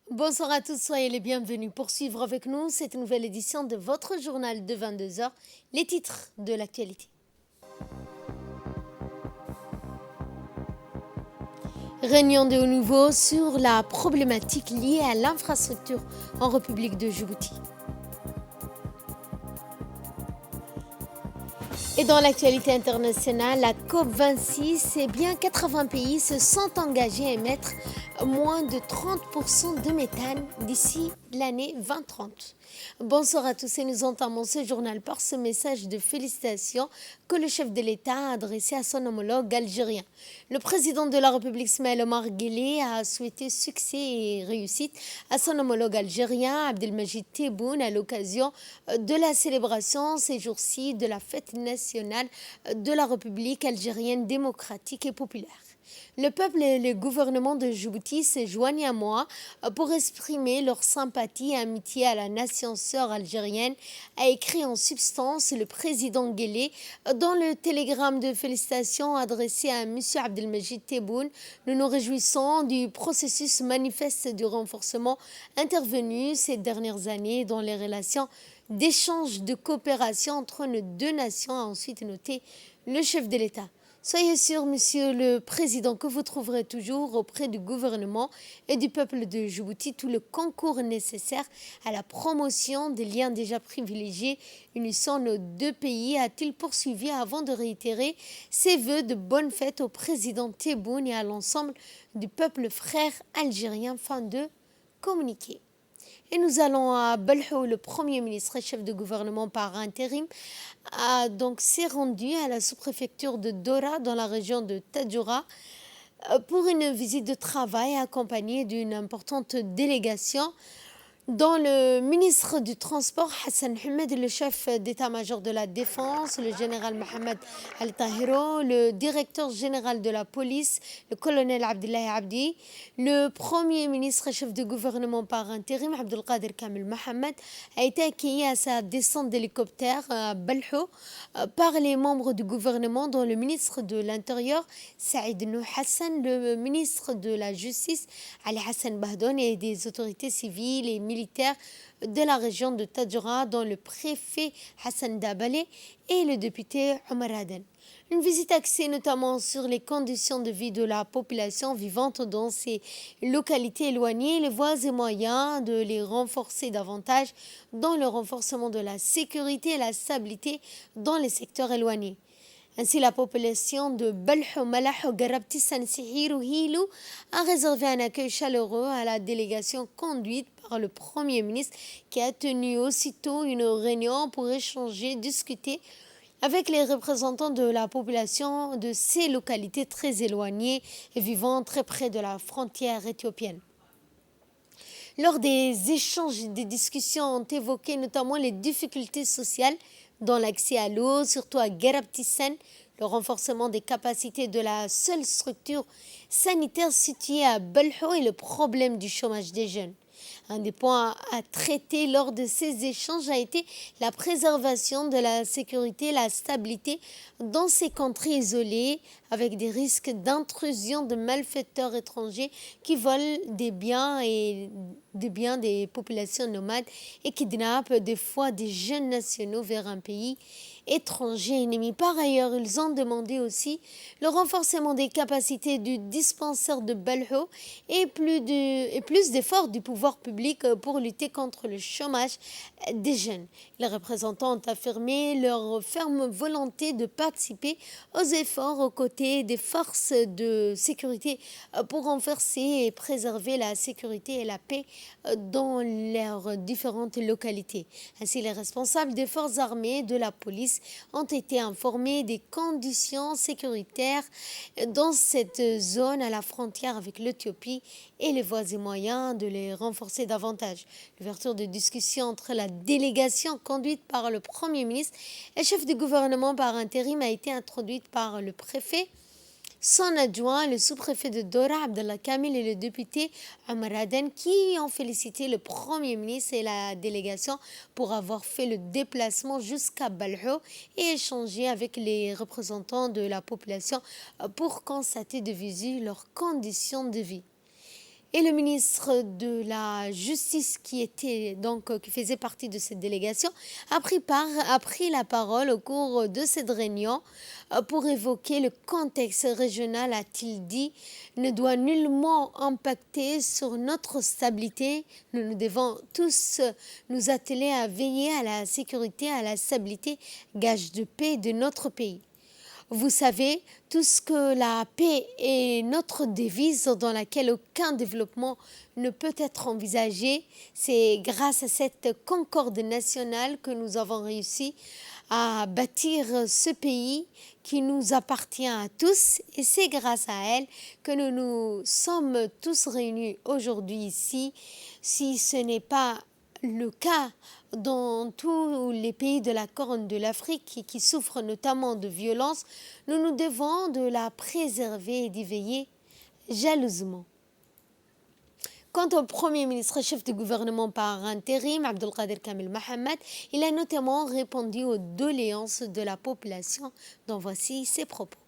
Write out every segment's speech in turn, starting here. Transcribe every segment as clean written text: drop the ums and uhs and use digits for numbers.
Bonsoir à tous, soyez les bienvenus pour suivre avec nous cette nouvelle édition de votre journal de 22 heures, les titres de l'actualité. Réunion de haut niveau sur la problématique liée à l'infrastructure en République de Djibouti. Et dans l'actualité internationale, la COP26, eh bien 80 pays se sont engagés à émettre moins de 30% de méthane d'ici l'année 2030. Bonsoir à tous et nous entamons ce journal par ce message de félicitations que le chef de l'État a adressé à son homologue algérien. Le président de la République, Ismaël Omar Guelleh, a souhaité succès et réussite à son homologue algérien, Abdelmajid Tebboune, à l'occasion de la célébration ces jours-ci de la fête nationale de la République algérienne démocratique et populaire. Le peuple et le gouvernement de Djibouti se joignent à moi pour exprimer leur sympathie et amitié à la nation sœur algérienne, a écrit en substance le président Guelleh dans le télégramme de félicitations adressé à M. Abdelmajid Tebboune. Nous nous réjouissons du processus manifeste du renforcement intervenu ces dernières années dans les relations d'échange de coopération entre nos deux nations, a ensuite noté le chef de l'État. Soyez sûr, Monsieur le Président, que vous trouverez toujours auprès du gouvernement et du peuple de Djibouti tout le concours nécessaire à la promotion des liens déjà privilégiés unissant nos deux pays, a-t-il poursuivi avant de réitérer ses vœux de bonne fête au président Tebboune et à l'ensemble du peuple frère algérien. Fin de communiqué. Et nous allons à Balhou, le Premier ministre et chef de gouvernement par intérim, s'est rendu à la sous-préfecture de Dora dans la région de Tadjoura pour une visite de travail accompagnée d'une importante délégation dont le ministre du Transport Hassan Hamed, le chef d'état-major de la Défense, le général Mohamed Al-Tahiro, le directeur général de la police, le colonel Abdullahi Abdi, le premier ministre et chef de gouvernement par intérim, Abdelkader Kamel Mohamed, a été accueilli à sa descente d'hélicoptère à Balhou par les membres du gouvernement, dont le ministre de l'Intérieur, Saïd Nou Hassan, le ministre de la Justice, Ali Hassan Bahdoun, et des autorités civiles et militaires de la région de Tadjoura, dont le préfet Hassan Dabale et le député Omar Aden. Une visite axée notamment sur les conditions de vie de la population vivante dans ces localités éloignées, les voies et moyens de les renforcer davantage dans le renforcement de la sécurité et la stabilité dans les secteurs éloignés. Ainsi, la population de Balhou, Malahou, Garabti, Sansihirou, Hilou a réservé un accueil chaleureux à la délégation conduite par le Premier ministre qui a tenu aussitôt une réunion pour échanger, discuter avec les représentants de la population de ces localités très éloignées et vivant très près de la frontière éthiopienne. Lors des échanges et des discussions ont évoqué notamment les difficultés sociales dans l'accès à l'eau, surtout à Garabtisen, le renforcement des capacités de la seule structure sanitaire située à Balhou et le problème du chômage des jeunes. Un des points à traiter lors de ces échanges a été la préservation de la sécurité et la stabilité dans ces contrées isolées, avec des risques d'intrusion de malfaiteurs étrangers qui volent des biens des populations nomades et kidnappent des fois des jeunes nationaux vers un pays étranger ennemi. Par ailleurs, ils ont demandé aussi le renforcement des capacités du dispensaire de Balhou et plus d'efforts du pouvoir public pour lutter contre le chômage des jeunes. Les représentants ont affirmé leur ferme volonté de participer aux efforts aux côtés des forces de sécurité pour renforcer et préserver la sécurité et la paix dans leurs différentes localités. Ainsi, les responsables des forces armées de la police ont été informés des conditions sécuritaires dans cette zone à la frontière avec l'Éthiopie et les voies et moyens de les renforcer davantage. L'ouverture de discussions entre la délégation conduite par le Premier ministre et chef du gouvernement par intérim a été introduite par le préfet, son adjoint, le sous-préfet de Dora, Abdallah Kamil, et le député Omar Aden, qui ont félicité le Premier ministre et la délégation pour avoir fait le déplacement jusqu'à Balhou et échangé avec les représentants de la population pour constater de visu leurs conditions de vie. Et le ministre de la Justice, qui faisait partie de cette délégation, a pris la parole au cours de cette réunion pour évoquer le contexte régional, a-t-il dit, ne doit nullement impacter sur notre stabilité. Nous devons tous nous atteler à veiller à la sécurité, à la stabilité, gage de paix de notre pays. Vous savez tous que la paix est notre devise dans laquelle aucun développement ne peut être envisagé. C'est grâce à cette concorde nationale que nous avons réussi à bâtir ce pays qui nous appartient à tous, et c'est grâce à elle que nous nous sommes tous réunis aujourd'hui ici. Si ce n'est pas le cas dans tous les pays de la Corne de l'Afrique qui souffrent notamment de violence, nous nous devons de la préserver et d'y veiller jalousement. Quant au Premier ministre chef du gouvernement par intérim, Abdelkader Kamel Mohamed, il a notamment répondu aux doléances de la population, dont voici ses propos.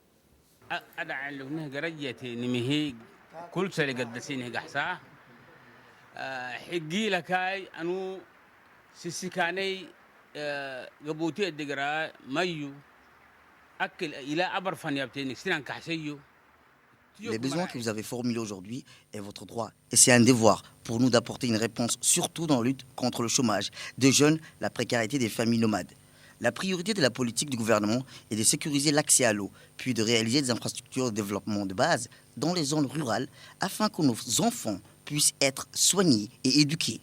Les besoins que vous avez formulés aujourd'hui est votre droit et c'est un devoir pour nous d'apporter une réponse, surtout dans la lutte contre le chômage des jeunes, la précarité des familles nomades. La priorité de la politique du gouvernement est de sécuriser l'accès à l'eau, puis de réaliser des infrastructures de développement de base dans les zones rurales afin que nos enfants puissent être soignés et éduqués.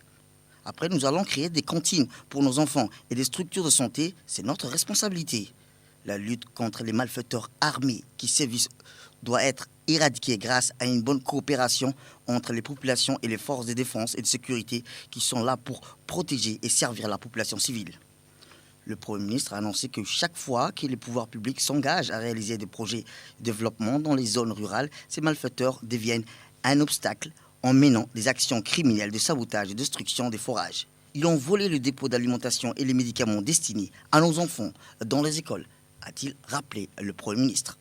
Après, nous allons créer des cantines pour nos enfants et des structures de santé, c'est notre responsabilité. La lutte contre les malfaiteurs armés qui sévissent doit être éradiquée grâce à une bonne coopération entre les populations et les forces de défense et de sécurité qui sont là pour protéger et servir la population civile. Le Premier ministre a annoncé que chaque fois que les pouvoirs publics s'engagent à réaliser des projets de développement dans les zones rurales, ces malfaiteurs deviennent un obstacle en menant des actions criminelles de sabotage et de destruction des forages. Ils ont volé le dépôt d'alimentation et les médicaments destinés à nos enfants dans les écoles, a-t-il rappelé le Premier ministre.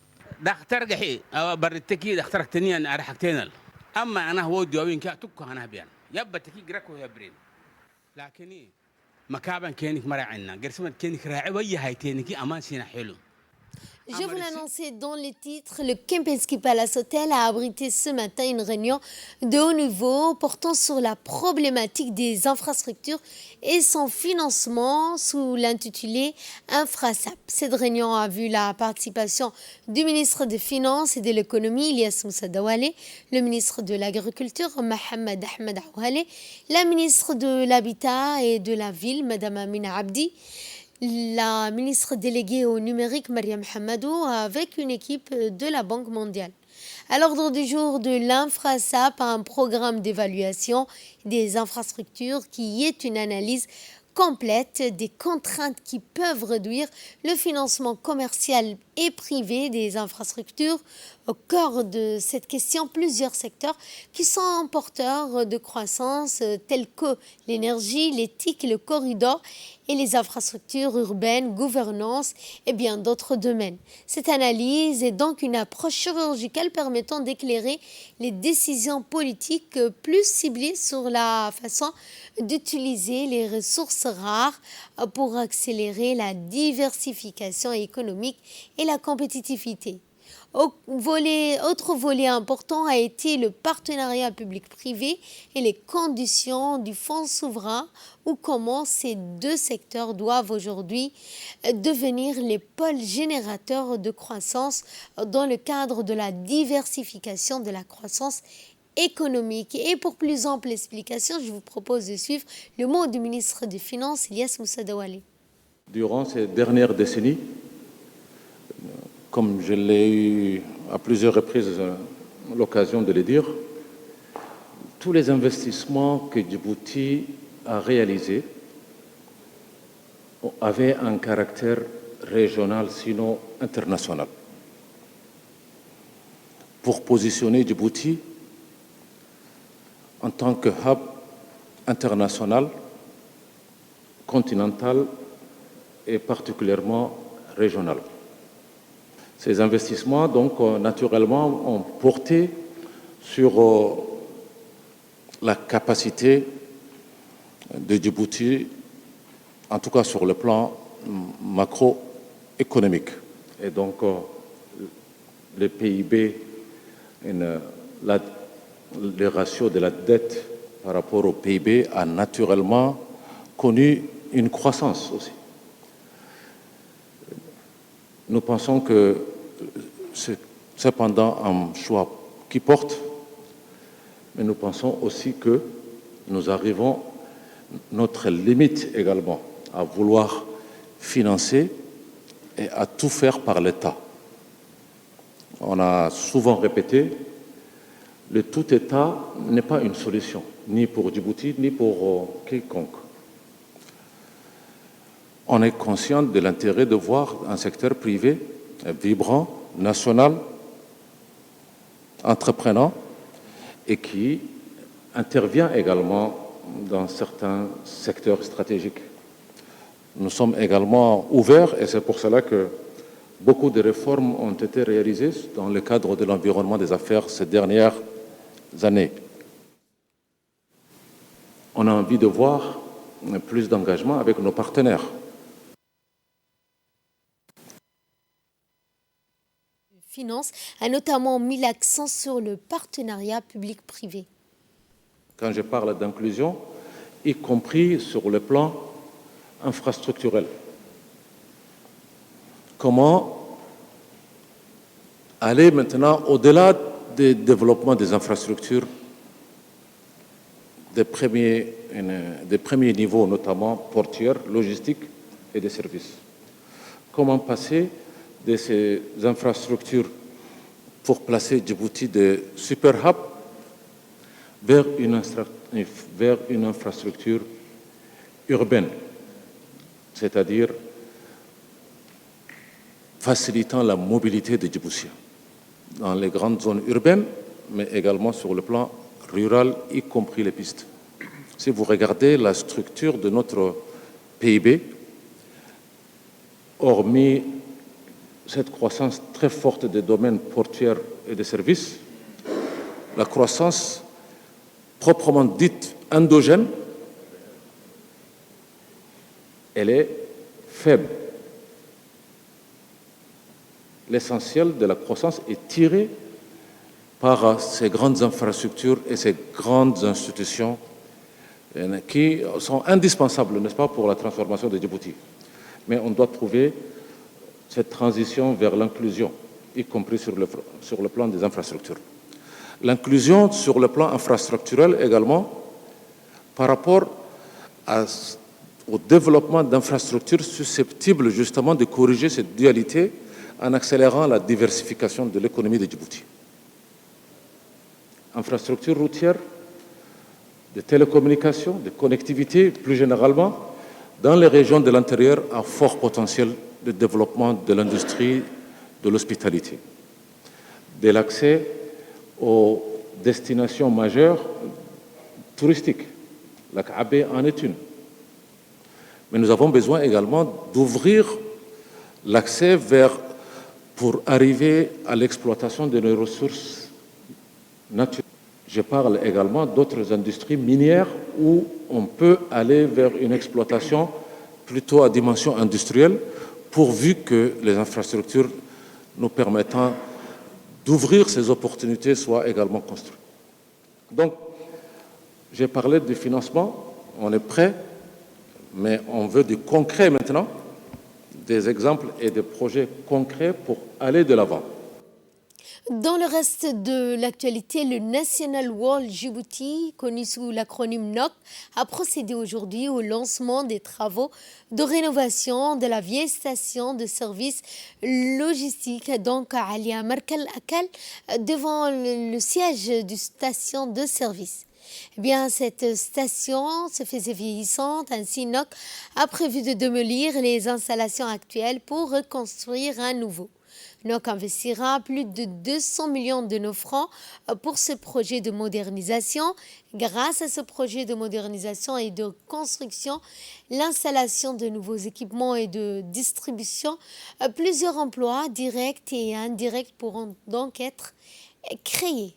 Je vous l'annonçais dans les titres, le Kempinski Palace Hotel a abrité ce matin une réunion de haut niveau portant sur la problématique des infrastructures et son financement sous l'intitulé Infrasap. Cette réunion a vu la participation du ministre des Finances et de l'Économie, Ilyas Moussa Dawale, le ministre de l'Agriculture, Mohamed Ahmed Aouhale, la ministre de l'Habitat et de la Ville, Madame Amina Abdi, la ministre déléguée au numérique, Mariam Hamadou, avec une équipe de la Banque mondiale. À l'ordre du jour de l'Infrasap, un programme d'évaluation des infrastructures qui est une analyse complète des contraintes qui peuvent réduire le financement commercial et privé des infrastructures. Au cœur de cette question, plusieurs secteurs qui sont porteurs de croissance tels que l'énergie, l'éthique, le corridor et les infrastructures urbaines, gouvernance et bien d'autres domaines. Cette analyse est donc une approche chirurgicale permettant d'éclairer les décisions politiques plus ciblées sur la façon d'utiliser les ressources rares pour accélérer la diversification économique et la compétitivité. Autre volet important a été le partenariat public-privé et les conditions du fonds souverain ou comment ces deux secteurs doivent aujourd'hui devenir les pôles générateurs de croissance dans le cadre de la diversification de la croissance économique. Et pour plus ample explication, je vous propose de suivre le mot du ministre des Finances, Ilyas Moussa Dawale. Durant ces dernières décennies, comme je l'ai eu à plusieurs reprises l'occasion de le dire, tous les investissements que Djibouti a réalisés avaient un caractère régional, sinon international, pour positionner Djibouti en tant que hub international, continental et particulièrement régional. Ces investissements, donc, naturellement, ont porté sur la capacité de Djibouti, en tout cas sur le plan macroéconomique. Et donc, le PIB, le ratio de la dette par rapport au PIB a naturellement connu une croissance aussi. Nous pensons que c'est cependant un choix qui porte, mais nous pensons aussi que nous arrivons notre limite également à vouloir financer et à tout faire par l'État. On a souvent répété, le tout État n'est pas une solution, ni pour Djibouti, ni pour quiconque. On est conscient de l'intérêt de voir un secteur privé vibrant, national, entreprenant, et qui intervient également dans certains secteurs stratégiques. Nous sommes également ouverts, et c'est pour cela que beaucoup de réformes ont été réalisées dans le cadre de l'environnement des affaires ces dernières années. On a envie de voir plus d'engagement avec nos partenaires. Finance a notamment mis l'accent sur le partenariat public-privé. Quand je parle d'inclusion, y compris sur le plan infrastructurel. Comment aller maintenant au-delà du développement des infrastructures des premiers niveaux, notamment portuaires, logistiques et des services. Comment passer de ces infrastructures pour placer Djibouti de super hub vers une infrastructure urbaine, c'est-à-dire facilitant la mobilité des Djiboutiens dans les grandes zones urbaines, mais également sur le plan rural, y compris les pistes. Si vous regardez la structure de notre PIB, hormis cette croissance très forte des domaines portuaires et des services, la croissance proprement dite endogène, elle est faible. L'essentiel de la croissance est tiré par ces grandes infrastructures et ces grandes institutions qui sont indispensables, n'est-ce pas, pour la transformation de Djibouti. Mais on doit trouver cette transition vers l'inclusion, y compris sur le plan des infrastructures. L'inclusion sur le plan infrastructurel également, par rapport au développement d'infrastructures susceptibles justement de corriger cette dualité en accélérant la diversification de l'économie de Djibouti. Infrastructures routières, de télécommunications, de connectivité plus généralement, dans les régions de l'intérieur à fort potentiel de développement de l'industrie, de l'hospitalité. De l'accès aux destinations majeures touristiques. La Kaabé en est une. Mais nous avons besoin également d'ouvrir l'accès pour arriver à l'exploitation de nos ressources naturelles. Je parle également d'autres industries minières où on peut aller vers une exploitation plutôt à dimension industrielle, pourvu que les infrastructures nous permettant d'ouvrir ces opportunités soient également construites. Donc, j'ai parlé du financement, on est prêt, mais on veut du concret maintenant, des exemples et des projets concrets pour aller de l'avant. Dans le reste de l'actualité, le National World Djibouti, connu sous l'acronyme NOC, a procédé aujourd'hui au lancement des travaux de rénovation de la vieille station de service logistique, donc à Alia Markal Akal, devant le siège du station de service. Eh bien, cette station se faisait vieillissante, ainsi NOC a prévu de démolir les installations actuelles pour reconstruire un nouveau. NOC investira plus de 200 millions de nos francs pour ce projet de modernisation. Grâce à ce projet de modernisation et de construction, l'installation de nouveaux équipements et de distribution, plusieurs emplois directs et indirects pourront donc être créés.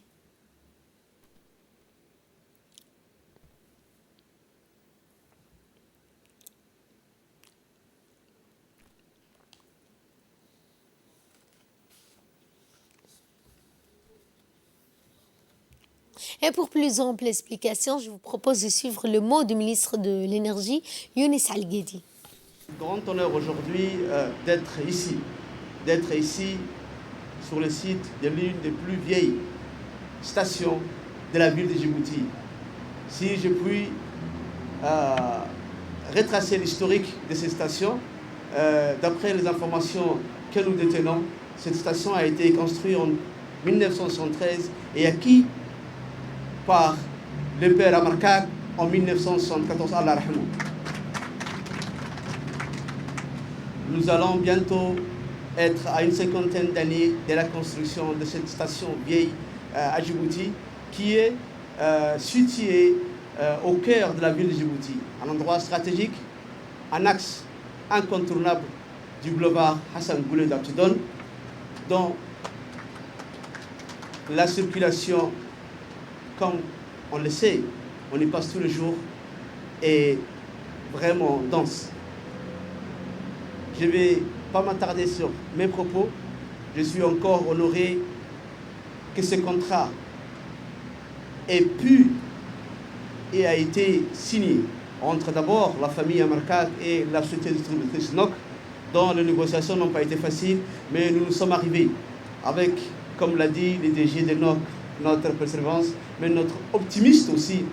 Et pour plus ample explication, je vous propose de suivre le mot du ministre de l'Énergie, Younis Al-Guedi. Grand honneur aujourd'hui d'être ici sur le site de l'une des plus vieilles stations de la ville de Djibouti. Si je puis retracer l'historique de ces stations, d'après les informations que nous détenons, cette station a été construite en 1973 et acquise par le père Amarkak en 1974. Allah rahmou. Nous allons bientôt être à une cinquantaine d'années de la construction de cette station vieille à Djibouti, qui est située au cœur de la ville de Djibouti, un endroit stratégique, un axe incontournable du boulevard Hassan Bouled Abtidon, dont la circulation, comme on le sait, on y passe tous les jours, est vraiment dense. Je ne vais pas m'attarder sur mes propos. Je suis encore honoré que ce contrat ait pu et a été signé entre d'abord la famille Amarkak et la société distributrice NOC, dont les négociations n'ont pas été faciles, mais nous nous sommes arrivés avec, comme l'a dit le DG de NOC, notre persévérance, mais notre optimiste aussi,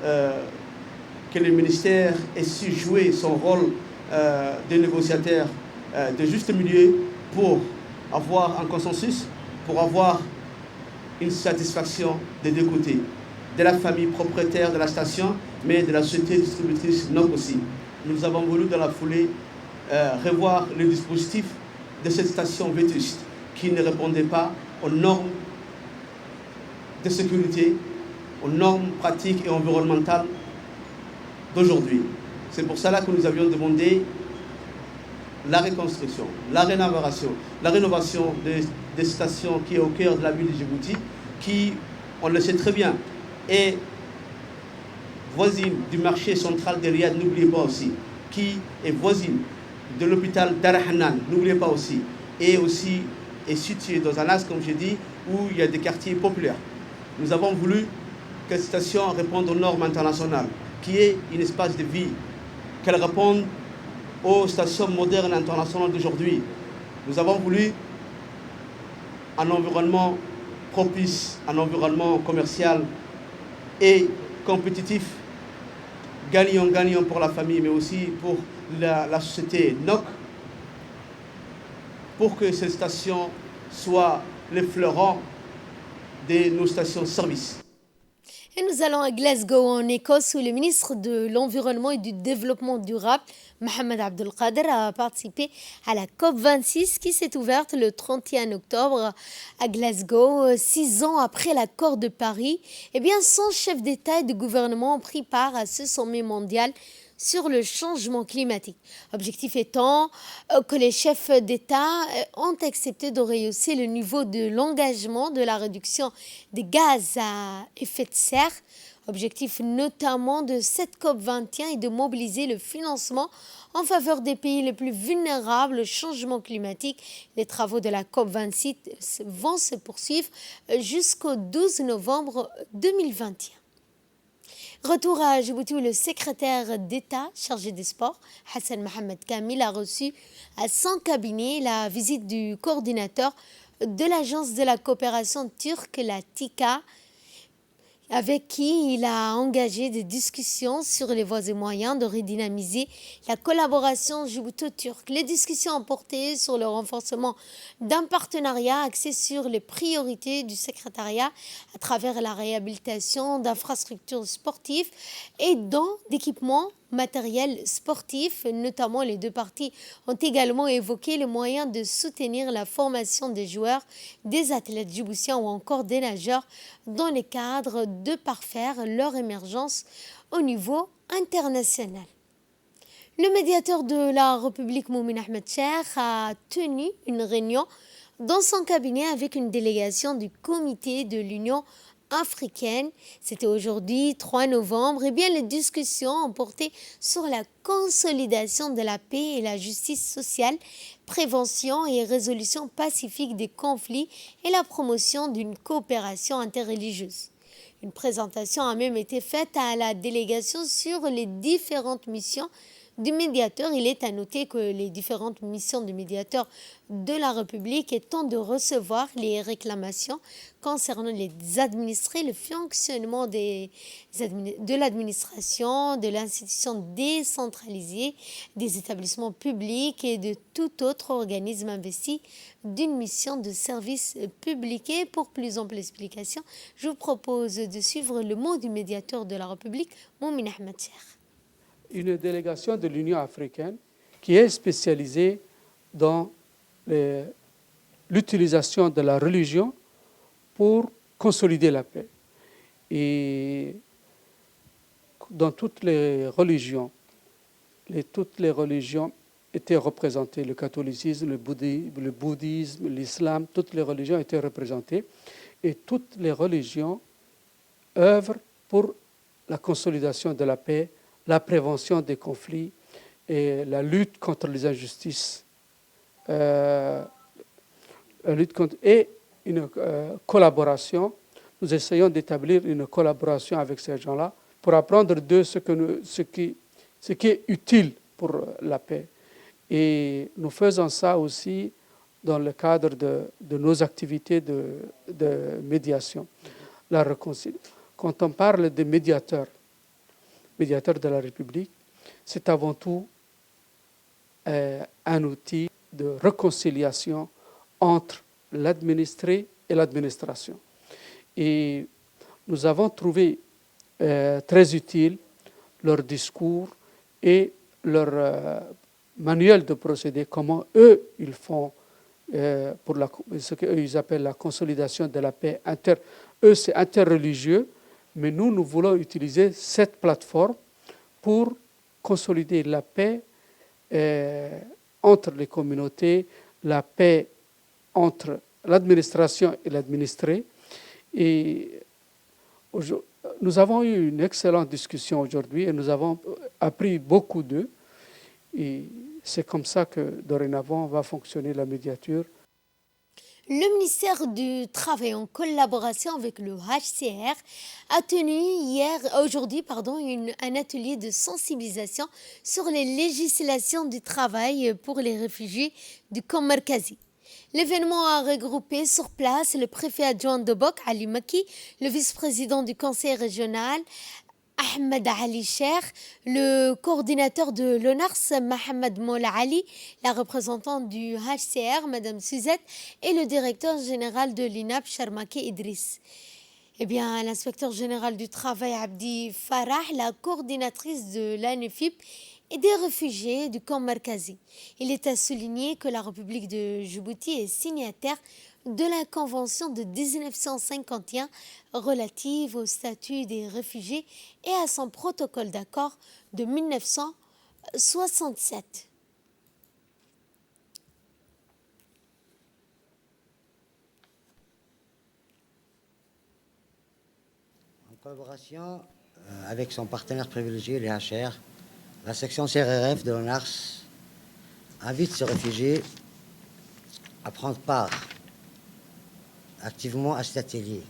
que le ministère ait su jouer son rôle de négociateur de juste milieu pour avoir un consensus, pour avoir une satisfaction des deux côtés, de la famille propriétaire de la station, mais de la société distributrice NOC aussi. Nous avons voulu dans la foulée revoir le dispositif de cette station vétuste qui ne répondait pas aux normes de sécurité, aux normes pratiques et environnementales d'aujourd'hui. C'est pour cela que nous avions demandé la reconstruction, la rénovation des stations qui est au cœur de la ville de Djibouti, qui, on le sait très bien, est voisine du marché central de Riyad, n'oubliez pas aussi, qui est voisine de l'hôpital Darahanan, n'oubliez pas aussi, et aussi est située dans un axe, comme j'ai dit, où il y a des quartiers populaires. Nous avons voulu que cette station réponde aux normes internationales, qui est un espace de vie, qu'elle réponde aux stations modernes internationales d'aujourd'hui. Nous avons voulu un environnement propice, un environnement commercial et compétitif, gagnant-gagnant pour la famille, mais aussi pour la société NOC, pour que cette station soit le fleuron de nos stations-service. Et nous allons à Glasgow, en Écosse, où le ministre de l'Environnement et du Développement durable, Mohamed Abdelkader, a participé à la COP26 qui s'est ouverte le 31 octobre à Glasgow. 6 ans après l'accord de Paris, 100 chefs d'État et de gouvernement ont pris part à ce sommet mondial sur le changement climatique. Objectif étant que les chefs d'État ont accepté de rehausser le niveau de l'engagement de la réduction des gaz à effet de serre. Objectif notamment de cette COP21 est de mobiliser le financement en faveur des pays les plus vulnérables au changement climatique. Les travaux de la COP26 vont se poursuivre jusqu'au 12 novembre 2021. Retour à Djibouti où le secrétaire d'État chargé des sports, Hassan Mohamed Kamil, a reçu à son cabinet la visite du coordinateur de l'agence de la coopération turque, la TİKA, avec qui il a engagé des discussions sur les voies et moyens de redynamiser la collaboration djibouto-turque. Les discussions ont porté sur le renforcement d'un partenariat axé sur les priorités du secrétariat à travers la réhabilitation d'infrastructures sportives et d'équipements matériel sportif. Notamment, les deux parties ont également évoqué les moyens de soutenir la formation des joueurs, des athlètes djiboutiens ou encore des nageurs dans le cadre de parfaire leur émergence au niveau international. Le médiateur de la République, Moumin Ahmed Cheikh, a tenu une réunion dans son cabinet avec une délégation du comité de l'Union africaine. C'était aujourd'hui 3 novembre. Les discussions ont porté sur la consolidation de la paix et la justice sociale, prévention et résolution pacifique des conflits et la promotion d'une coopération interreligieuse. Une présentation a même été faite à la délégation sur les différentes missions du médiateur. Il est à noter que les différentes missions du médiateur de la République étant de recevoir les réclamations concernant les administrés, le fonctionnement de l'administration, de l'institution décentralisée, des établissements publics et de tout autre organisme investi d'une mission de service public. Et pour plus ample explication, je vous propose de suivre le mot du médiateur de la République, Moumin Ahmed Cheikh. Une délégation de l'Union africaine qui est spécialisée dans l'utilisation de la religion pour consolider la paix. Et dans toutes les religions étaient représentées, le catholicisme, le bouddhisme, l'islam, toutes les religions étaient représentées. Et toutes les religions œuvrent pour la consolidation de la paix, la prévention des conflits et la lutte contre les injustices, et une collaboration. Nous essayons d'établir une collaboration avec ces gens-là pour apprendre d'eux ce qui est utile pour la paix. Et nous faisons ça aussi dans le cadre de nos activités de médiation. La réconciliation. Quand on parle de médiateur de la République, c'est avant tout un outil de réconciliation entre l'administré et l'administration. Et nous avons trouvé très utile leur discours et leur manuel de procédé, comment eux, ils font pour ce qu'ils appellent la consolidation de la paix. Eux, c'est interreligieux, mais nous voulons utiliser cette plateforme pour consolider la paix entre les communautés, la paix entre l'administration et l'administré. Et nous avons eu une excellente discussion aujourd'hui et nous avons appris beaucoup d'eux. Et c'est comme ça que dorénavant va fonctionner la médiature. Le ministère du Travail, en collaboration avec le HCR, a tenu aujourd'hui, un atelier de sensibilisation sur les législations du travail pour les réfugiés du camp Markazi. L'événement a regroupé sur place le préfet adjoint de Bok, Ali Maki, le vice-président du conseil régional, Ahmed Ali Cheikh, le coordinateur de l'ONARS, Mohamed Mola Ali, la représentante du HCR, Madame Suzette, et le directeur général de l'INAP, Sharmaki Idriss. L'inspecteur général du travail, Abdi Farah, la coordinatrice de l'ANEFIP et des réfugiés du camp Markazi. Il est à souligner que la République de Djibouti est signataire de la Convention de 1951 relative au statut des réfugiés et à son protocole d'accord de 1967. En collaboration avec son partenaire privilégié, les HR, la section CRRF de l'ONARS invite ces réfugiés à prendre part activement à cet atelier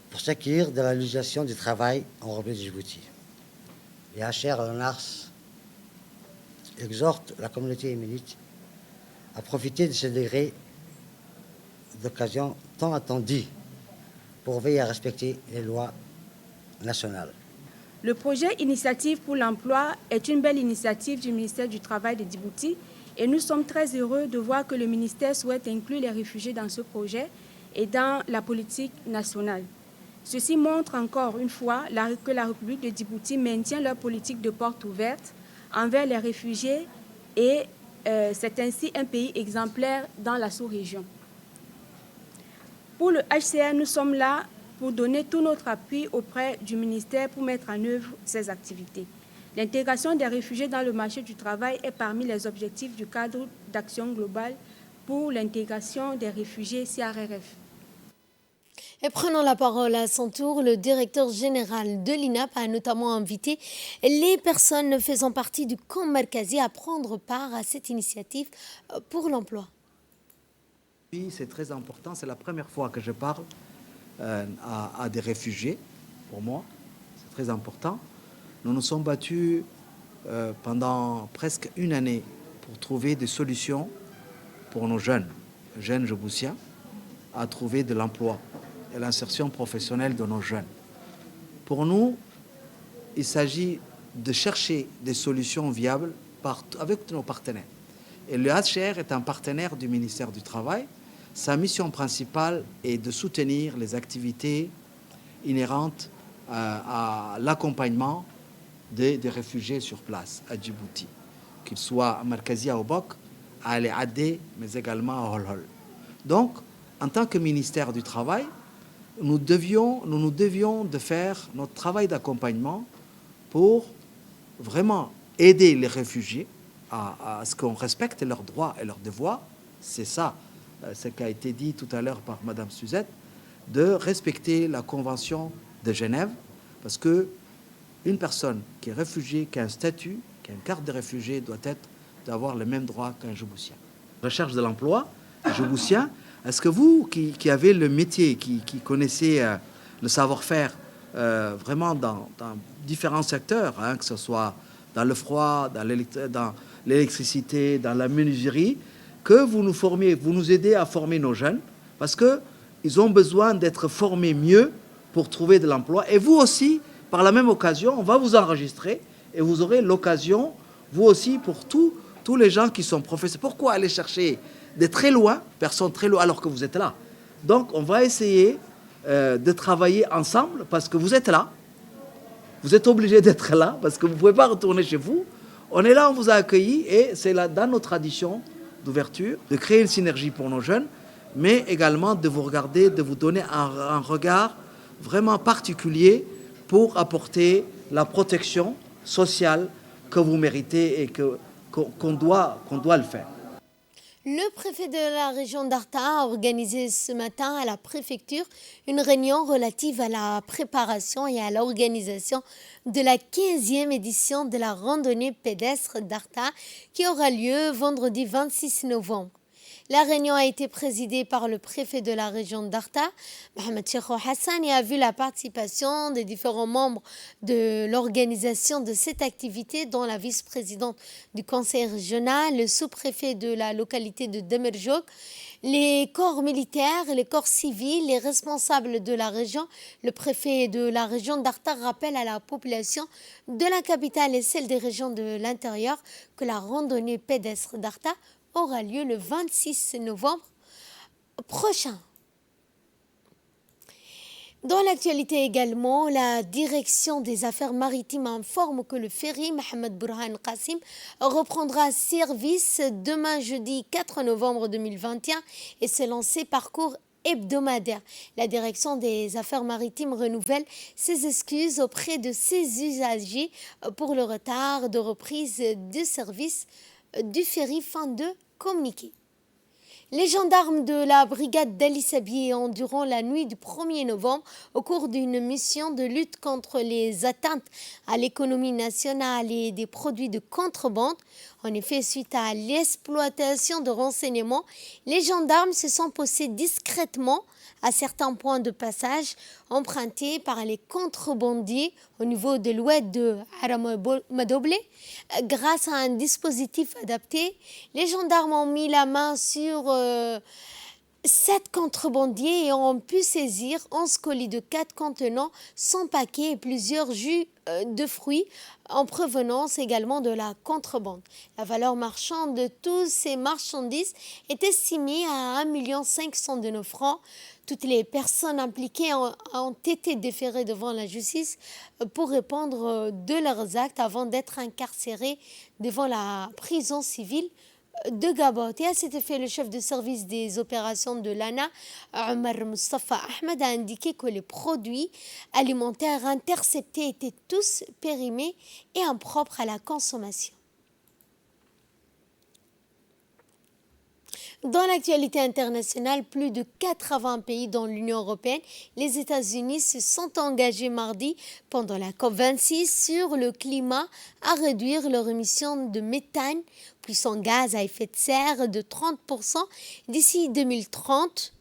pour s'acquérir de la législation du travail en République de Djibouti. Les HR et l'ONARS exhortent la communauté yéménite à profiter de ce degré d'occasion tant attendu pour veiller à respecter les lois nationales. Le projet Initiative pour l'emploi est une belle initiative du ministère du Travail de Djibouti et nous sommes très heureux de voir que le ministère souhaite inclure les réfugiés dans ce projet et dans la politique nationale. Ceci montre encore une fois que la République de Djibouti maintient leur politique de porte ouverte envers les réfugiés et c'est ainsi un pays exemplaire dans la sous-région. Pour le HCR, nous sommes là pour donner tout notre appui auprès du ministère pour mettre en œuvre ces activités. L'intégration des réfugiés dans le marché du travail est parmi les objectifs du cadre d'action globale pour l'intégration des réfugiés CRRF. Et prenant la parole à son tour, le directeur général de l'INAP a notamment invité les personnes faisant partie du camp Markazi à prendre part à cette initiative pour l'emploi. Oui, c'est très important, c'est la première fois que je parle à des réfugiés, pour moi, c'est très important. Nous nous sommes battus pendant presque une année pour trouver des solutions pour nos jeunes djiboutiens, à trouver de l'emploi et l'insertion professionnelle de nos jeunes. Pour nous, il s'agit de chercher des solutions viables avec nos partenaires. Et le HCR est un partenaire du ministère du Travail. Sa mission principale est de soutenir les activités inhérentes à l'accompagnement des réfugiés sur place à Djibouti, qu'ils soient à Markazia au Bok, à Ali Adé, mais également à Holhol. Donc, en tant que ministère du Travail, nous nous devions de faire notre travail d'accompagnement pour vraiment aider les réfugiés à ce qu'on respecte leurs droits et leurs devoirs. C'est ça, ce qui a été dit tout à l'heure par Madame Suzette, de respecter la Convention de Genève, parce que une personne qui est réfugiée, qui a un statut, qui a une carte de réfugié, doit avoir les mêmes droits qu'un Djiboutien. Recherche de l'emploi, Djiboutien. Est-ce que vous, qui avez le métier, qui connaissez le savoir-faire vraiment dans différents secteurs, hein, que ce soit dans le froid, dans l'électricité, dans la menuiserie, que vous nous formiez, vous nous aidez à former nos jeunes, parce qu'ils ont besoin d'être formés mieux pour trouver de l'emploi. Et vous aussi, par la même occasion, on va vous enregistrer et vous aurez l'occasion, vous aussi, pour tous les gens qui sont professeurs. Pourquoi aller chercher de très loin, personnes très loin, alors que vous êtes là? Donc, on va essayer de travailler ensemble parce que vous êtes là. Vous êtes obligés d'être là parce que vous ne pouvez pas retourner chez vous. On est là, on vous a accueillis et c'est là, dans nos traditions d'ouverture, de créer une synergie pour nos jeunes, mais également de vous regarder, de vous donner un regard vraiment particulier pour apporter la protection sociale que vous méritez et qu'on doit le faire. Le préfet de la région d'Arta a organisé ce matin à la préfecture une réunion relative à la préparation et à l'organisation de la 15e édition de la randonnée pédestre d'Arta qui aura lieu vendredi 26 novembre. La réunion a été présidée par le préfet de la région d'Arta, Mohamed Cheikhou Hassan, et a vu la participation des différents membres de l'organisation de cette activité, dont la vice-présidente du conseil régional, le sous-préfet de la localité de Demerjok, les corps militaires, les corps civils, les responsables de la région. Le préfet de la région d'Arta rappelle à la population de la capitale et celle des régions de l'intérieur que la randonnée pédestre d'Arta aura lieu le 26 novembre prochain. Dans l'actualité également, la direction des affaires maritimes informe que le ferry Mohamed Burhan Qassim reprendra service demain jeudi 4 novembre 2021 et se lancer parcours hebdomadaire. La direction des affaires maritimes renouvelle ses excuses auprès de ses usagers pour le retard de reprise de service du ferry. Fin de communiqué. Les gendarmes de la brigade d'Ali Sabieh ont, durant la nuit du 1er novembre, au cours d'une mission de lutte contre les atteintes à l'économie nationale et des produits de contrebande, en effet, suite à l'exploitation de renseignements, les gendarmes se sont posés discrètement à certains points de passage empruntés par les contrebandiers au niveau de l'oued de Haramadoble. Grâce à un dispositif adapté, les gendarmes ont mis la main sur 7 contrebandiers et ont pu saisir 11 colis de 4 contenant 100 paquets et plusieurs jus de fruits en provenance également de la contrebande. La valeur marchande de tous ces marchandises est estimée à 1,5 million de francs. Toutes les personnes impliquées ont été déférées devant la justice pour répondre de leurs actes avant d'être incarcérées devant la prison civile de Gabon. Et à cet effet, le chef de service des opérations de l'ANA, Omar Mustafa Ahmed, a indiqué que les produits alimentaires interceptés étaient tous périmés et impropres à la consommation. Dans l'actualité internationale, plus de 80 pays dans l'Union européenne, les États-Unis se sont engagés mardi pendant la COP26 sur le climat à réduire leurs émissions de méthane, puissant gaz à effet de serre, de 30% d'ici 2030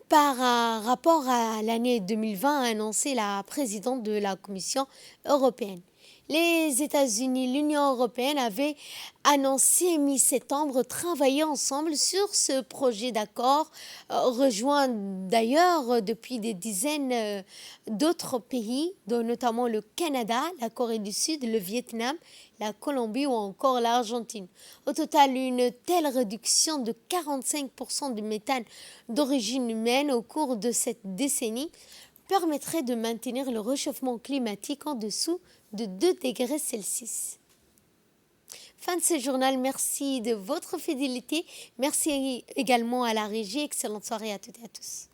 par un rapport à l'année 2020, a annoncé la présidente de la Commission européenne. Les États-Unis, l'Union européenne avaient annoncé mi-septembre travailler ensemble sur ce projet d'accord, rejoint d'ailleurs depuis des dizaines d'autres pays, dont notamment le Canada, la Corée du Sud, le Vietnam, la Colombie ou encore l'Argentine. Au total, une telle réduction de 45% du méthane d'origine humaine au cours de cette décennie permettrait de maintenir le réchauffement climatique en dessous de 2 degrés Celsius. Fin de ce journal, merci de votre fidélité. Merci également à la régie. Excellente soirée à toutes et à tous.